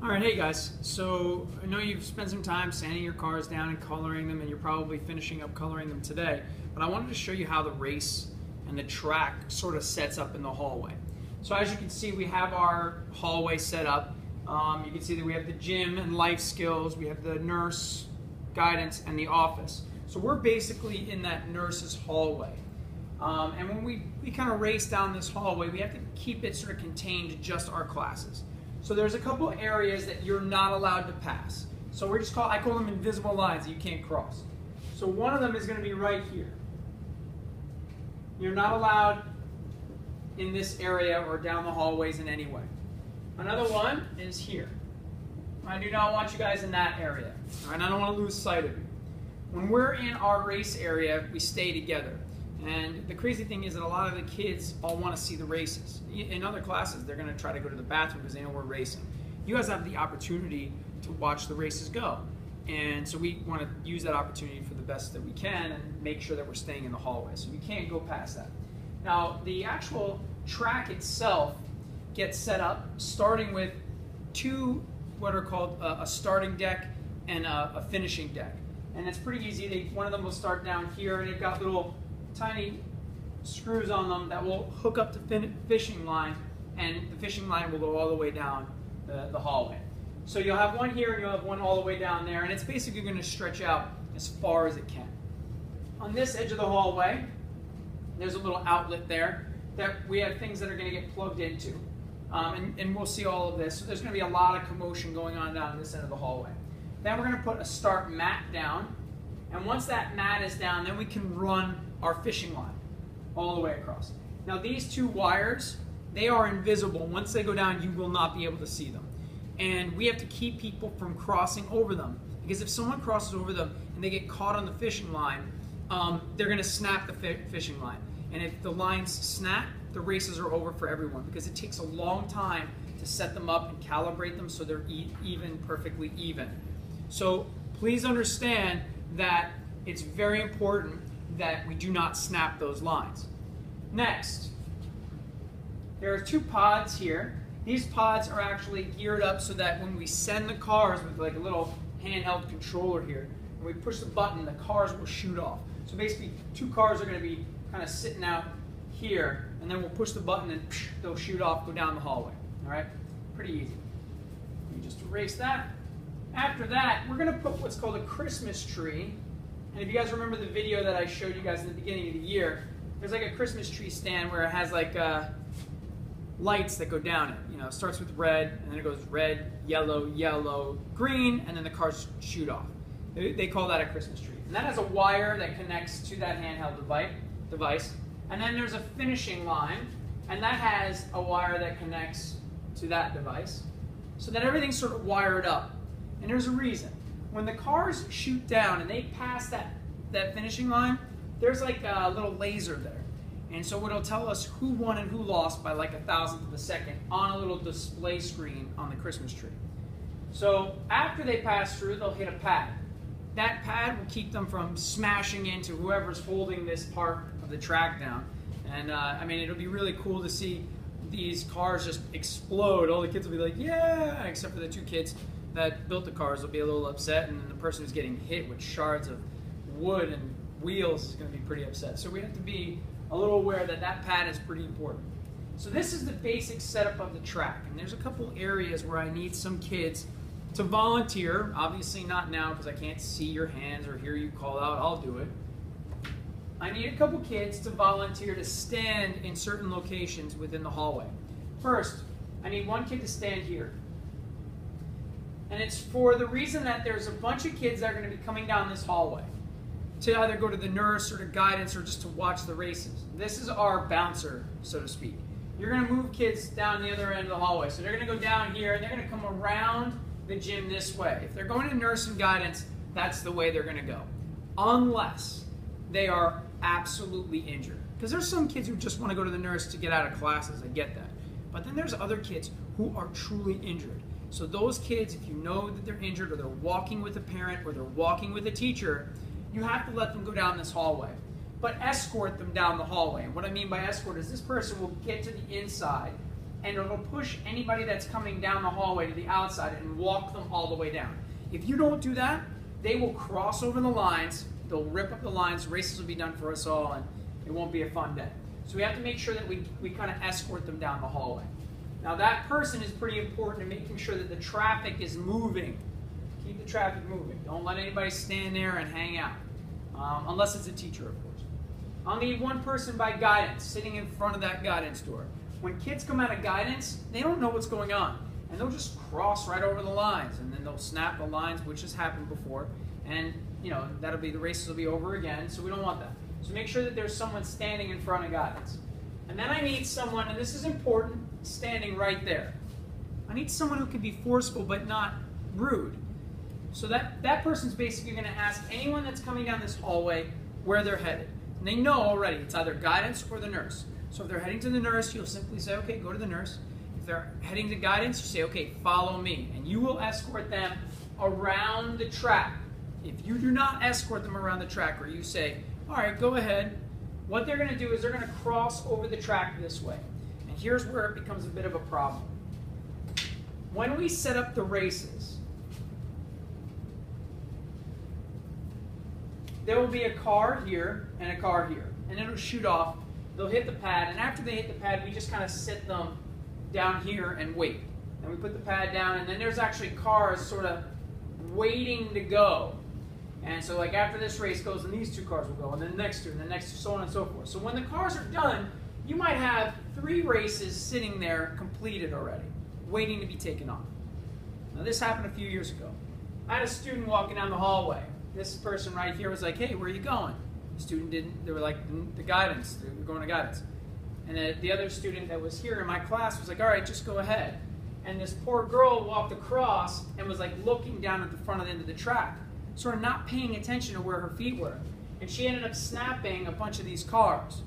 All right, hey guys. So I know you've spent some time sanding your cars down and coloring them, and you're probably finishing up coloring them today. But I wanted to show you how the race and the track sort of sets up in the hallway. So as you can see, we have our hallway set up. You can see that we have the gym and life skills, we have the nurse, guidance, and the office. So we're basically in that nurse's hallway. And when we kind of race down this hallway, we have to keep it sort of contained to just our classes. So there's a couple areas that you're not allowed to pass. So I call them invisible lines that you can't cross. So one of them is going to be right here. You're not allowed in this area or down the hallways in any way. Another one is here. I do not want you guys in that area. And I don't want to lose sight of you. When we're in our race area, we stay together. And the crazy thing is that a lot of the kids all want to see the races. In other classes, they're going to try to go to the bathroom because they know we're racing. You guys have the opportunity to watch the races go. And so we want to use that opportunity for the best that we can and make sure that we're staying in the hallway. So you can't go past that. Now, the actual track itself gets set up starting with two what are called a starting deck and a finishing deck. And it's pretty easy. One of them will start down here, and they've got little tiny screws on them that will hook up the fishing line, and the fishing line will go all the way down the hallway. So you'll have one here and you'll have one all the way down there, and it's basically going to stretch out as far as it can. On this edge of the hallway, there's a little outlet there that we have things that are going to get plugged into. And we'll see all of this. So there's going to be a lot of commotion going on down this end of the hallway. Then we're going to put a start mat down, and once that mat is down, then we can run our fishing line all the way across. Now these two wires, they are invisible. Once they go down, you will not be able to see them. And we have to keep people from crossing over them, because if someone crosses over them and they get caught on the fishing line, they're going to snap the fishing line. And if the lines snap, the races are over for everyone, because it takes a long time to set them up and calibrate them so they're perfectly even. So please understand that it's very important that we do not snap those lines. Next, there are two pods here. These pods are actually geared up so that when we send the cars with like a little handheld controller here, and we push the button, the cars will shoot off. So basically, two cars are going to be kind of sitting out here, and then we'll push the button and they'll shoot off, go down the hallway. All right? Pretty easy. Let me just erase that. After that, we're going to put what's called a Christmas tree. And if you guys remember the video that I showed you guys in the beginning of the year, there's like a Christmas tree stand where it has like lights that go down it. You know, it starts with red, and then it goes red, yellow, yellow, green, and then the cars shoot off. They call that a Christmas tree. And that has a wire that connects to that handheld device. And then there's a finishing line, and that has a wire that connects to that device. So that everything's sort of wired up. And there's a reason. When the cars shoot down and they pass that finishing line, there's like a little laser there. And so it'll tell us who won and who lost by like 1,000th of a second on a little display screen on the Christmas tree. So after they pass through, they'll hit a pad. That pad will keep them from smashing into whoever's holding this part of the track down. And I mean, it'll be really cool to see these cars just explode. All the kids will be like, yeah, except for the two kids that built the cars will be a little upset, and then the person who's getting hit with shards of wood and wheels is going to be pretty upset. So we have to be a little aware that that pad is pretty important. So this is the basic setup of the track, and there's a couple areas where I need some kids to volunteer. Obviously not now because I can't see your hands or hear you call out. I'll do it. I need a couple kids to volunteer to stand in certain locations within the hallway. First, I need one kid to stand here. And it's for the reason that there's a bunch of kids that are going to be coming down this hallway to either go to the nurse or to guidance or just to watch the races. This is our bouncer, so to speak. You're going to move kids down the other end of the hallway. So they're going to go down here, and they're going to come around the gym this way. If they're going to nurse and guidance, that's the way they're going to go. Unless they are absolutely injured. Because there's some kids who just want to go to the nurse to get out of classes. I get that. But then there's other kids who are truly injured. So those kids, if you know that they're injured or they're walking with a parent or they're walking with a teacher, you have to let them go down this hallway. But escort them down the hallway. And what I mean by escort is this person will get to the inside and it'll push anybody that's coming down the hallway to the outside and walk them all the way down. If you don't do that, they will cross over the lines, they'll rip up the lines, races will be done for us all, and it won't be a fun day. So we have to make sure that we kind of escort them down the hallway. Now that person is pretty important in making sure that the traffic is moving. Keep the traffic moving. Don't let anybody stand there and hang out, unless it's a teacher, of course. I'll need one person by guidance, sitting in front of that guidance door. When kids come out of guidance, they don't know what's going on, and they'll just cross right over the lines, and then they'll snap the lines, which has happened before, and that'll be, the races will be over again, so we don't want that. So make sure that there's someone standing in front of guidance. And then I need someone, and this is important, standing right there. I need someone who can be forceful but not rude. So that person's basically going to ask anyone that's coming down this hallway where they're headed. And they know already, it's either guidance or the nurse. So if they're heading to the nurse, you'll simply say, okay, go to the nurse. If they're heading to guidance, you say, okay, follow me. And you will escort them around the track. If you do not escort them around the track, or you say, all right, go ahead, what they're going to do is they're going to cross over the track this way. And here's where it becomes a bit of a problem. When we set up the races, there will be a car here and a car here. And it'll shoot off. They'll hit the pad. And after they hit the pad, we just kind of sit them down here and wait. And we put the pad down. And then there's actually cars sort of waiting to go. And so like after this race goes, and these two cars will go, and then the next two, and the next two, so on and so forth. So when the cars are done, you might have 3 races sitting there completed already, waiting to be taken on. Now this happened a few years ago. I had a student walking down the hallway. This person right here was like, hey, where are you going? The student didn't, they were like, the guidance, they were going to guidance. And the other student that was here in my class was like, all right, just go ahead. And this poor girl walked across and was like looking down at the front end of the track, sort of not paying attention to where her feet were. And she ended up snapping a bunch of these cars.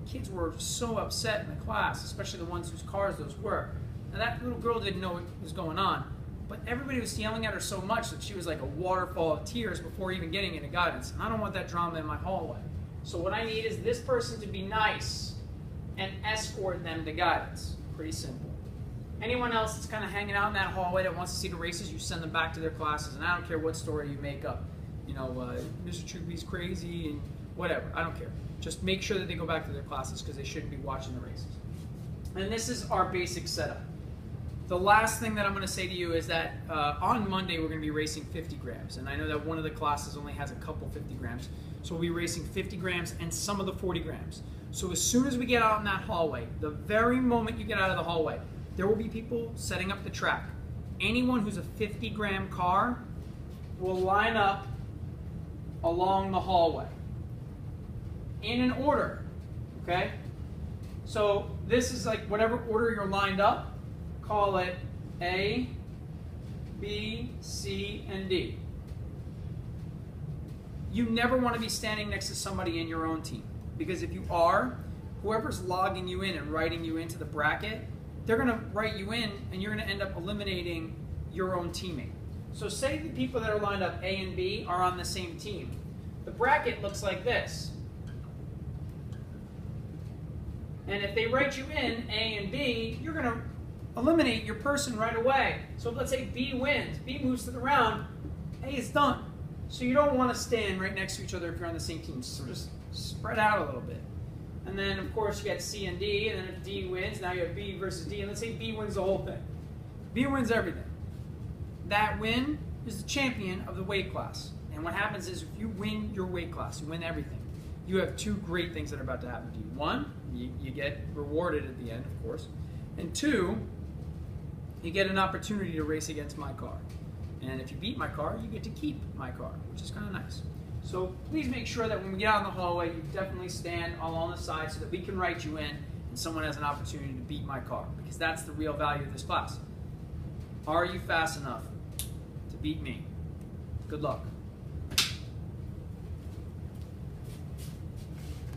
Kids were so upset in the class, especially the ones whose cars those were. Now that little girl didn't know what was going on, but everybody was yelling at her so much that she was like a waterfall of tears before even getting into guidance. And I don't want that drama in my hallway. So what I need is this person to be nice and escort them to guidance. Pretty simple. Anyone else that's kind of hanging out in that hallway that wants to see the races, you send them back to their classes, and I don't care what story you make up. Mr. Troopy's crazy and whatever. I don't care. Just make sure that they go back to their classes because they shouldn't be watching the races. And this is our basic setup. The last thing that I'm going to say to you is that on Monday we're going to be racing 50 grams. And I know that one of the classes only has a couple 50 grams. So we'll be racing 50 grams and some of the 40 grams. So as soon as we get out in that hallway, the very moment you get out of the hallway, there will be people setting up the track. Anyone who's a 50-gram car will line up along the hallway in an order, okay? So this is like whatever order you're lined up, call it A, B, C, and D. You never want to be standing next to somebody in your own team, because if you are, whoever's logging you in and writing you into the bracket, they're going to write you in and you're going to end up eliminating your own teammate. So say the people that are lined up A and B are on the same team. The bracket looks like this. And if they write you in A and B, you're going to eliminate your person right away. So let's say B wins. B moves to the round. A is done. So you don't want to stand right next to each other if you're on the same team. So just spread out a little bit. And then, of course, you got C and D, and then if D wins, now you have B versus D, and let's say B wins the whole thing. B wins everything. That win is the champion of the weight class. And what happens is if you win your weight class, you win everything, you have 2 great things that are about to happen to you. 1, you get rewarded at the end, of course. And 2, you get an opportunity to race against my car. And if you beat my car, you get to keep my car, which is kind of nice. So please make sure that when we get out in the hallway, you definitely stand along the side so that we can write you in and someone has an opportunity to beat my car, because that's the real value of this class. Are you fast enough to beat me? Good luck.